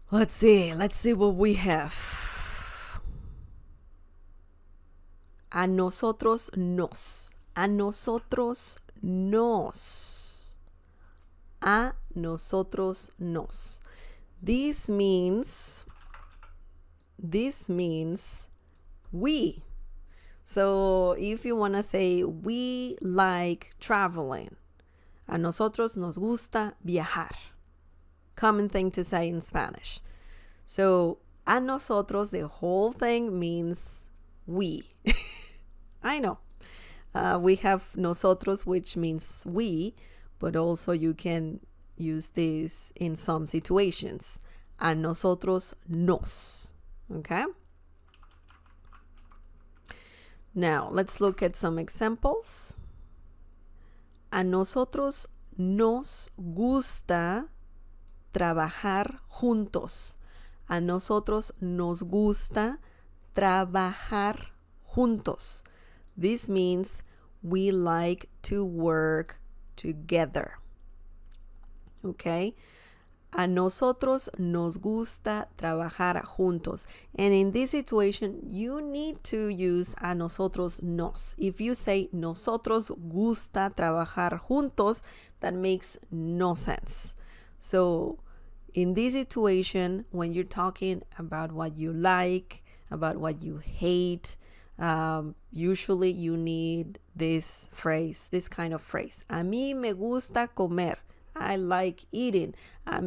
Let's see what we have. A nosotros nos. A nosotros nos. A nosotros nos. This means we. So if you want to say we like traveling, a nosotros nos gusta viajar. Common thing to say in Spanish. So a nosotros, the whole thing means we. I know. We have nosotros, which means we, but also you can use this in some situations. A nosotros nos. Okay? Now, let's look at some examples. A nosotros nos gusta trabajar juntos. A nosotros nos gusta trabajar juntos. This means we like to work together. Okay? A nosotros nos gusta trabajar juntos. And in this situation, you need to use a nosotros nos. If you say nosotros gusta trabajar juntos, that makes no sense. So in this situation, when you're talking about what you like, about what you hate, usually you need this phrase, this kind of phrase. A mí me gusta comer. I like eating. A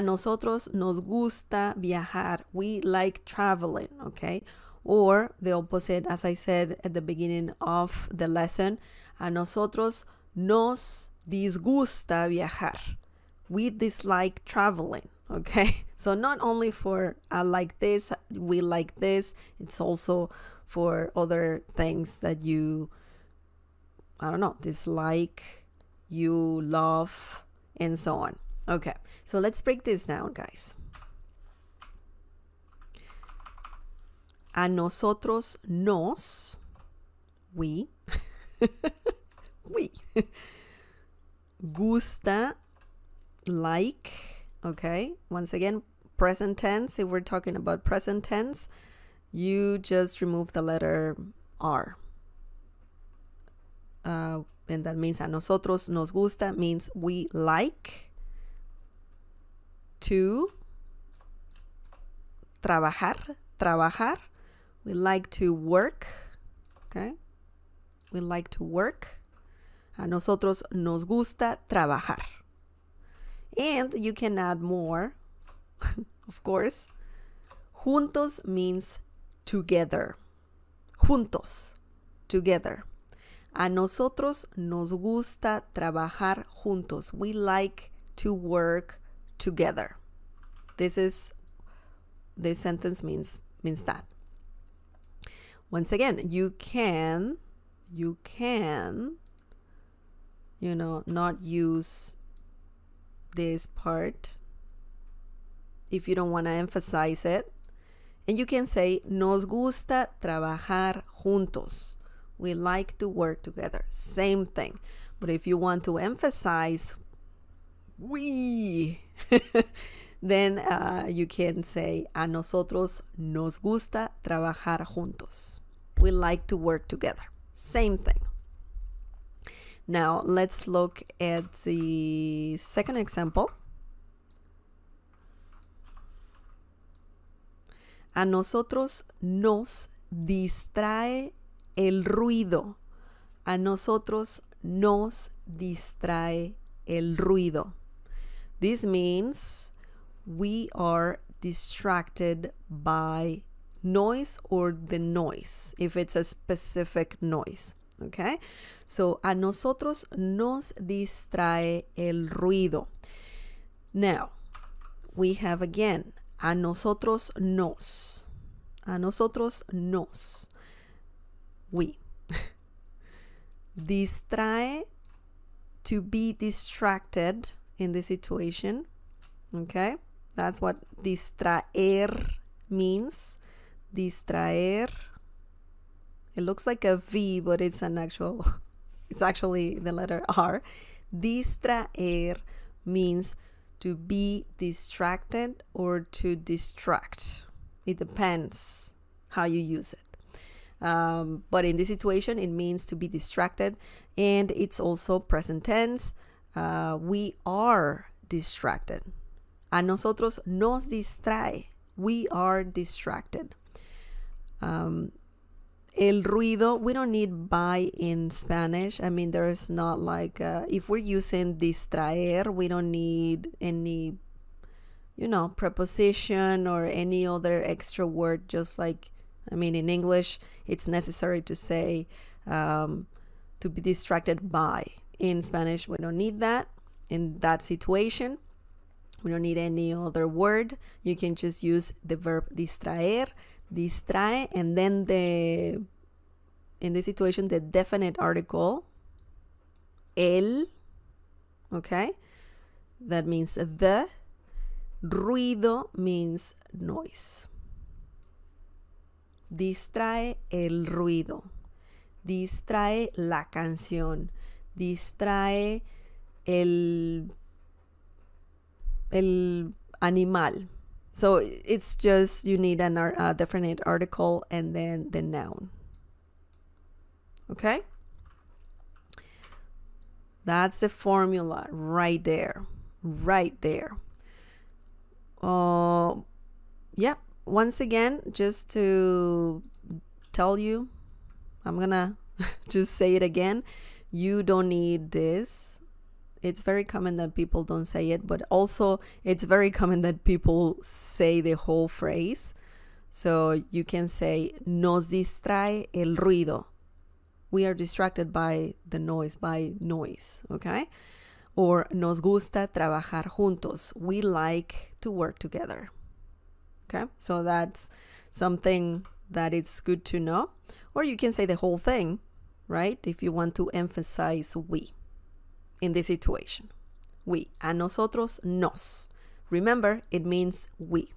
nosotros nos gusta viajar. We like traveling, okay? Or the opposite, as I said at the beginning of the lesson, a nosotros nos disgusta viajar. We dislike traveling, okay? So not only for I like this, we like this, it's also for other things that you, I don't know, dislike, you love, and so on. Okay, so let's break this down, guys. A nosotros nos, we, we, gusta, like, okay? Once again, present tense, if we're talking about present tense, you just remove the letter R. And that means a nosotros nos gusta means we like to trabajar. We like to work, okay? We like to work. A nosotros nos gusta trabajar. And you can add more, of course. Juntos means together. Juntos, together. A nosotros nos gusta trabajar juntos. We like to work together. This sentence means that. Once again, you can, not use this part if you don't want to emphasize it. And you can say, nos gusta trabajar juntos. We like to work together. Same thing. But if you want to emphasize we, then you can say, a nosotros nos gusta trabajar juntos. We like to work together. Same thing. Now, let's look at the second example. A nosotros nos distrae el ruido. A nosotros nos distrae el ruido. This means we are distracted by noise or the noise, if it's a specific noise. Okay? So, a nosotros nos distrae el ruido. Now, we have again, a nosotros nos. A nosotros nos. We. Distrae, to be distracted in this situation. Okay? That's what distraer means. Distraer. It looks like a V, but it's actually the letter R. Distraer means to be distracted or to distract. It depends how you use it. But in this situation, it means to be distracted, and it's also present tense. We are distracted. A nosotros nos distrae. We are distracted. El ruido, we don't need by in Spanish. I mean, there's not like, if we're using distraer, we don't need any, preposition or any other extra word, just like, I mean, in English, it's necessary to say to be distracted by. In Spanish, we don't need that. In that situation, we don't need any other word. You can just use the verb distraer, distrae, and then in this situation, the definite article, el, okay? That means the. Ruido means noise. Distrae el ruido. Distrae la canción. Distrae el animal. So it's just, you need a definite article and then the noun. Okay? That's the formula right there. Right there. Yeah. Once again, just to tell you, I'm gonna just say it again. You don't need this. It's very common that people don't say it, but also it's very common that people say the whole phrase. So you can say, nos distrae el ruido. We are distracted by the noise, okay? Or nos gusta trabajar juntos. We like to work together. Okay? So that's something that it's good to know. Or you can say the whole thing, right? If you want to emphasize we in this situation. We. A nosotros, nos. Remember, it means we.